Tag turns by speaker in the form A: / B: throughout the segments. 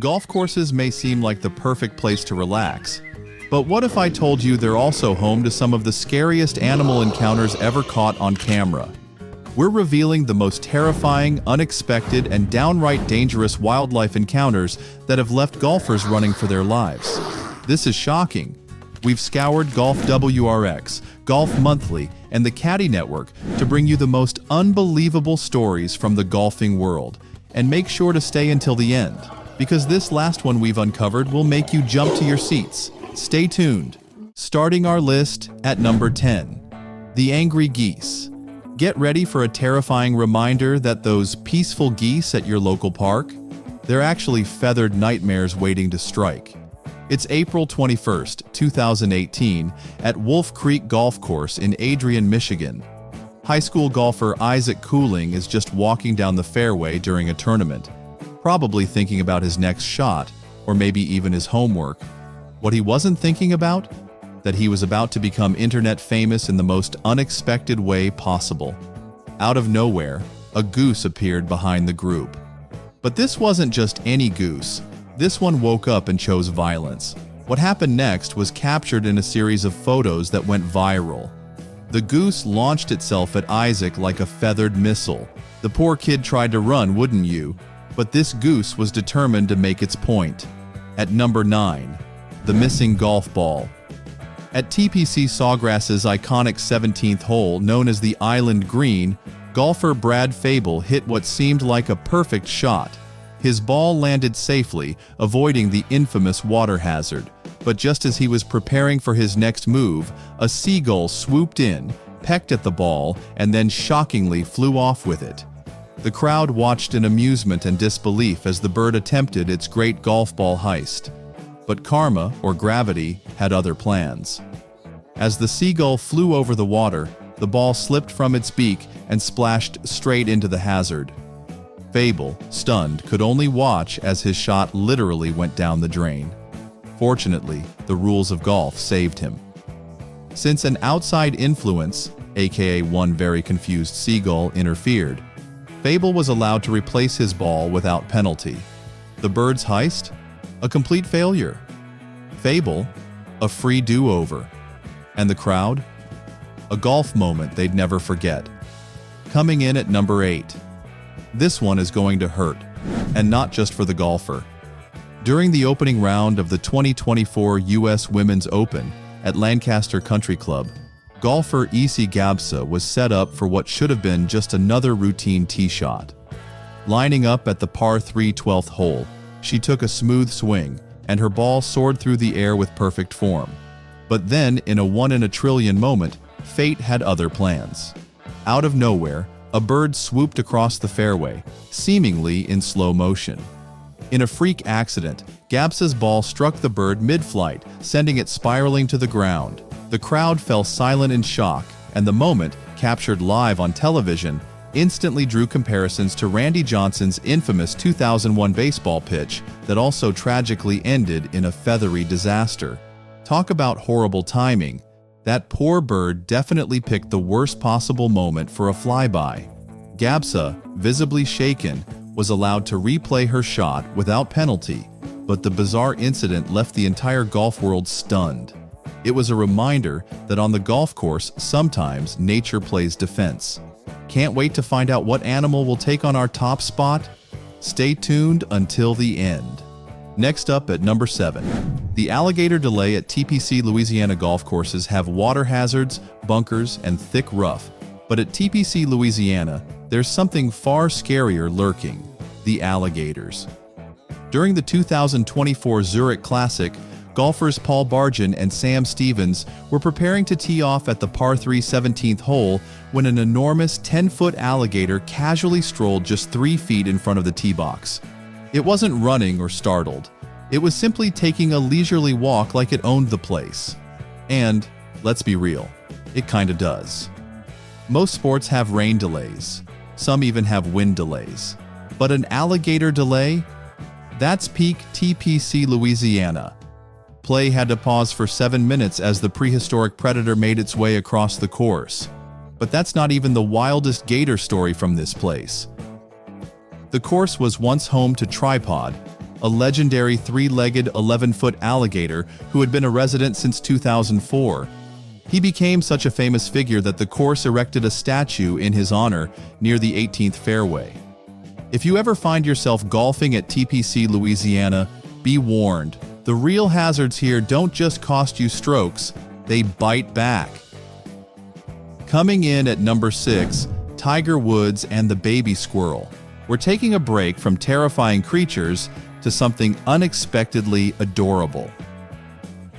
A: Golf courses may seem like the perfect place to relax, but what if I told you they're also home to some of the scariest animal encounters ever caught on camera? We're revealing the most terrifying, unexpected, and downright dangerous wildlife encounters that have left golfers running for their lives. This is shocking. We've scoured Golf WRX, Golf Monthly, and the Caddy Network to bring you the most unbelievable stories from the golfing world. And make sure to stay until the end, because this last one we've uncovered will make you jump to your seats. Stay tuned. Starting our list at number 10. The Angry Geese. Get ready for a terrifying reminder that those peaceful geese at your local park, they're actually feathered nightmares waiting to strike. It's April 21st, 2018, at Wolf Creek Golf Course in Adrian, Michigan. High school golfer Isaac Cooling is just walking down the fairway during a tournament, probably thinking about his next shot, or maybe even his homework. What he wasn't thinking about? That he was about to become internet famous in the most unexpected way possible. Out of nowhere, a goose appeared behind the group. But this wasn't just any goose. This one woke up and chose violence. What happened next was captured in a series of photos that went viral. The goose launched itself at Isaac like a feathered missile. The poor kid tried to run, wouldn't you? But this goose was determined to make its point. At number 9, the missing golf ball. At TPC Sawgrass's iconic 17th hole, known as the Island Green, golfer Brad Fable hit what seemed like a perfect shot. His ball landed safely, avoiding the infamous water hazard. But just as he was preparing for his next move, a seagull swooped in, pecked at the ball, and then shockingly flew off with it. The crowd watched in amusement and disbelief as the bird attempted its great golf ball heist. But karma, or gravity, had other plans. As the seagull flew over the water, the ball slipped from its beak and splashed straight into the hazard. Fable, stunned, could only watch as his shot literally went down the drain. Fortunately, the rules of golf saved him. Since an outside influence, aka one very confused seagull, interfered, Fable was allowed to replace his ball without penalty. The bird's heist? A complete failure. Fable? A free do-over. And the crowd? A golf moment they'd never forget. Coming in at number 8. This one is going to hurt, and not just for the golfer. During the opening round of the 2024 U.S. Women's Open at Lancaster Country Club, golfer Isi Gabsa was set up for what should have been just another routine tee shot. Lining up at the par 3 12th hole, she took a smooth swing, and her ball soared through the air with perfect form. But then, in a one-in-a-trillion moment, fate had other plans. Out of nowhere, a bird swooped across the fairway, seemingly in slow motion. In a freak accident, Gabsa's ball struck the bird mid-flight, sending it spiraling to the ground. The crowd fell silent in shock, and the moment, captured live on television, instantly drew comparisons to Randy Johnson's infamous 2001 baseball pitch that also tragically ended in a feathery disaster. Talk about horrible timing. That poor bird definitely picked the worst possible moment for a flyby. Gabsa, visibly shaken, was allowed to replay her shot without penalty, but the bizarre incident left the entire golf world stunned. It was a reminder that on the golf course, sometimes nature plays defense. Can't wait to find out what animal will take on our top spot? Stay tuned until the end. Next up at number 7. The alligator delay at TPC Louisiana golf courses have water hazards, bunkers, and thick rough. But at TPC Louisiana, there's something far scarier lurking: the alligators. During the 2024 Zurich Classic, golfers Paul Barjan and Sam Stevens were preparing to tee off at the par 3 17th hole when an enormous 10-foot alligator casually strolled just 3 feet in front of the tee box. It wasn't running or startled. It was simply taking a leisurely walk like it owned the place. And, let's be real, it kinda does. Most sports have rain delays. Some even have wind delays. But an alligator delay? That's peak TPC Louisiana. Play had to pause for 7 minutes as the prehistoric predator made its way across the course. But that's not even the wildest gator story from this place. The course was once home to Tripod, a legendary three-legged 11-foot alligator who had been a resident since 2004. He became such a famous figure that the course erected a statue in his honor near the 18th fairway. If you ever find yourself golfing at TPC Louisiana, be warned. The real hazards here don't just cost you strokes, they bite back. Coming in at number 6, Tiger Woods and the baby squirrel. We're taking a break from terrifying creatures to something unexpectedly adorable.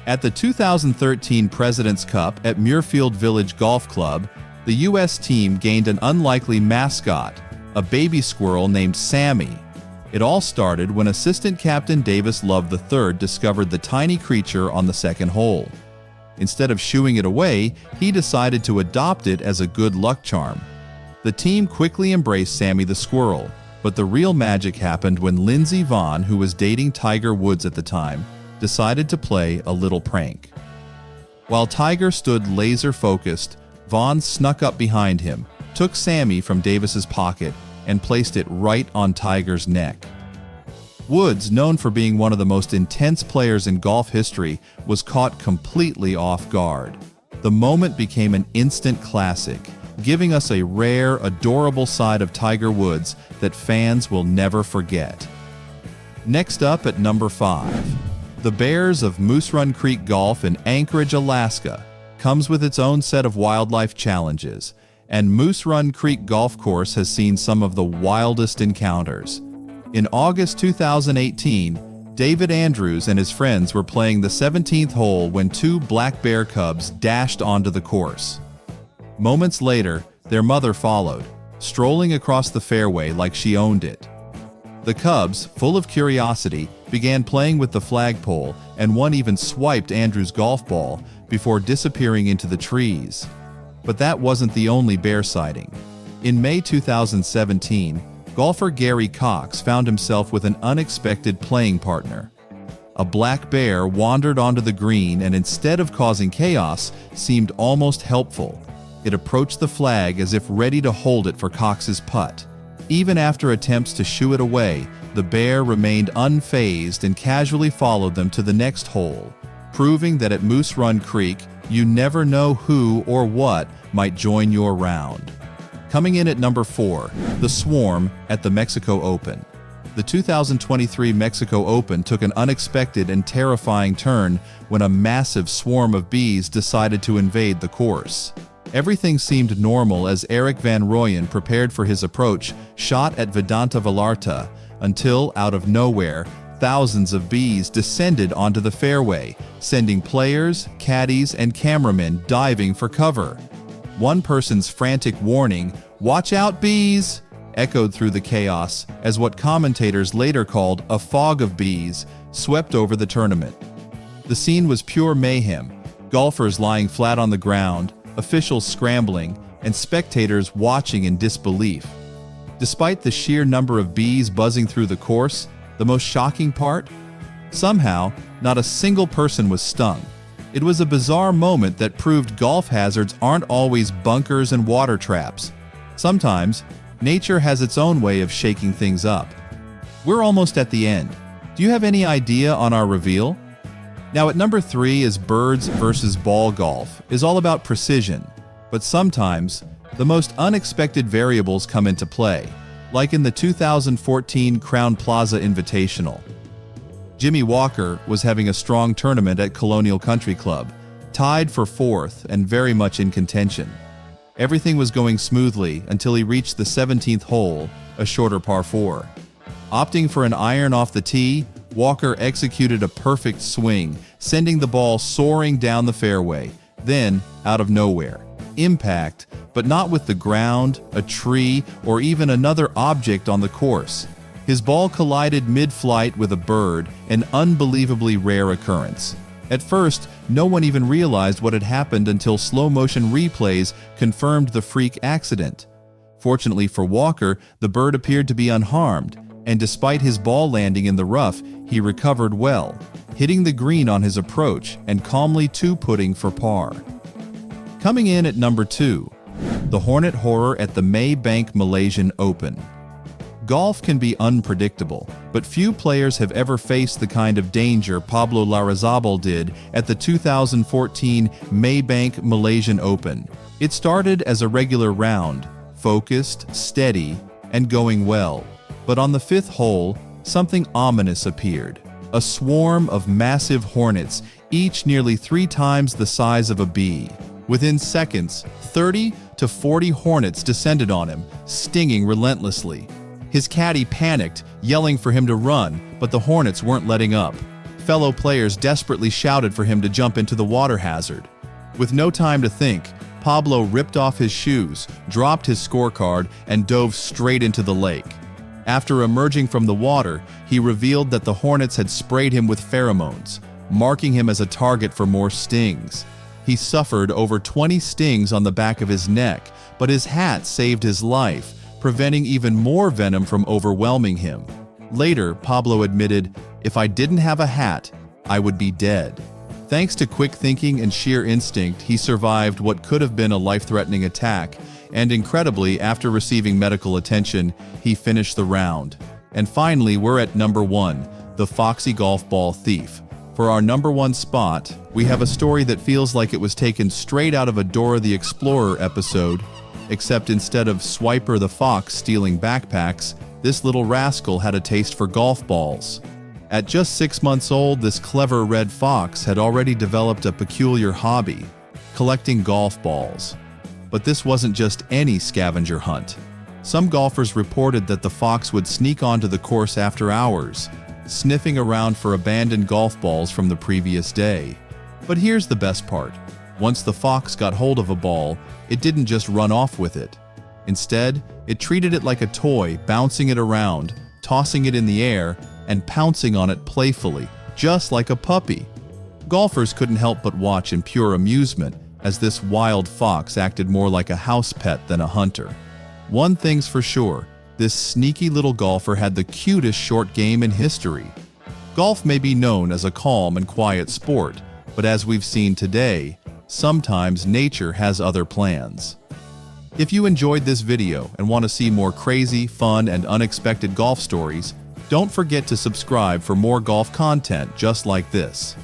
A: At the 2013 President's Cup at Muirfield Village Golf Club, the U.S. team gained an unlikely mascot, a baby squirrel named Sammy. It all started when assistant captain Davis Love III discovered the tiny creature on the second hole. Instead of shooing it away, he decided to adopt it as a good luck charm. The team quickly embraced Sammy the squirrel, but the real magic happened when Lindsey Vonn, who was dating Tiger Woods at the time, decided to play a little prank. While Tiger stood laser-focused, Vonn snuck up behind him, took Sammy from Davis's pocket, and placed it right on Tiger's neck. Woods, known for being one of the most intense players in golf history, was caught completely off guard. The moment became an instant classic, giving us a rare, adorable side of Tiger Woods that fans will never forget. Next up at number 5. The Bears of Moose Run Creek Golf in Anchorage, Alaska, comes with its own set of wildlife challenges, and Moose Run Creek Golf Course has seen some of the wildest encounters. In August 2018, David Andrews and his friends were playing the 17th hole when 2 black bear cubs dashed onto the course. Moments later, their mother followed, strolling across the fairway like she owned it. The cubs, full of curiosity, began playing with the flagpole, and one even swiped Andrew's golf ball before disappearing into the trees. But that wasn't the only bear sighting. In May 2017, golfer Gary Cox found himself with an unexpected playing partner. A black bear wandered onto the green and instead of causing chaos, seemed almost helpful. It approached the flag as if ready to hold it for Cox's putt. Even after attempts to shoo it away, the bear remained unfazed and casually followed them to the next hole, proving that at Moose Run Creek, you never know who or what might join your round. Coming in at number 4, the Swarm at the Mexico Open. The 2023 Mexico Open took an unexpected and terrifying turn when a massive swarm of bees decided to invade the course. Everything seemed normal as Eric Van Rooyen prepared for his approach shot at Vedanta Vallarta, until, out of nowhere, thousands of bees descended onto the fairway, sending players, caddies, and cameramen diving for cover. One person's frantic warning, "Watch out, bees!" echoed through the chaos as what commentators later called a fog of bees swept over the tournament. The scene was pure mayhem, golfers lying flat on the ground, officials scrambling, and spectators watching in disbelief. Despite the sheer number of bees buzzing through the course, the most shocking part? Somehow, not a single person was stung. It was a bizarre moment that proved golf hazards aren't always bunkers and water traps. Sometimes, nature has its own way of shaking things up. We're almost at the end. Do you have any idea on our reveal? Now at number 3 is birds versus ball golf, is all about precision, but sometimes the most unexpected variables come into play, like in the 2014 Crowne Plaza Invitational. Jimmy Walker was having a strong tournament at Colonial Country Club, tied for 4th and very much in contention. Everything was going smoothly until he reached the 17th hole, a shorter par 4. Opting for an iron off the tee, Walker executed a perfect swing, sending the ball soaring down the fairway. Then, out of nowhere, impact, but not with the ground, a tree, or even another object on the course. His ball collided mid-flight with a bird, an unbelievably rare occurrence. At first, no one even realized what had happened until slow-motion replays confirmed the freak accident. Fortunately for Walker, the bird appeared to be unharmed, and despite his ball landing in the rough, he recovered well, hitting the green on his approach and calmly two-putting for par. Coming in at number 2, the Hornet Horror at the Maybank Malaysian Open. Golf can be unpredictable, but few players have ever faced the kind of danger Pablo Larrazábal did at the 2014 Maybank Malaysian Open. It started as a regular round, focused, steady, and going well. But on the fifth hole, something ominous appeared. A swarm of massive hornets, each nearly 3 times the size of a bee. Within seconds, 30 to 40 hornets descended on him, stinging relentlessly. His caddy panicked, yelling for him to run, but the hornets weren't letting up. Fellow players desperately shouted for him to jump into the water hazard. With no time to think, Pablo ripped off his shoes, dropped his scorecard, and dove straight into the lake. After emerging from the water, he revealed that the hornets had sprayed him with pheromones, marking him as a target for more stings. He suffered over 20 stings on the back of his neck, but his hat saved his life, preventing even more venom from overwhelming him. Later, Pablo admitted, "If I didn't have a hat, I would be dead." Thanks to quick thinking and sheer instinct, he survived what could have been a life-threatening attack, and incredibly, after receiving medical attention, he finished the round. And finally, we're at number 1, the foxy golf ball thief. For our number 1 spot, we have a story that feels like it was taken straight out of a Dora the Explorer episode, except instead of Swiper the fox stealing backpacks, this little rascal had a taste for golf balls. At just 6 months old, this clever red fox had already developed a peculiar hobby, collecting golf balls. But this wasn't just any scavenger hunt. Some golfers reported that the fox would sneak onto the course after hours, sniffing around for abandoned golf balls from the previous day. But here's the best part. Once the fox got hold of a ball, it didn't just run off with it. Instead, it treated it like a toy, bouncing it around, tossing it in the air, and pouncing on it playfully, just like a puppy. Golfers couldn't help but watch in pure amusement as this wild fox acted more like a house pet than a hunter. One thing's for sure, this sneaky little golfer had the cutest short game in history. Golf may be known as a calm and quiet sport, but as we've seen today, sometimes nature has other plans. If you enjoyed this video and want to see more crazy, fun, and unexpected golf stories, don't forget to subscribe for more golf content just like this.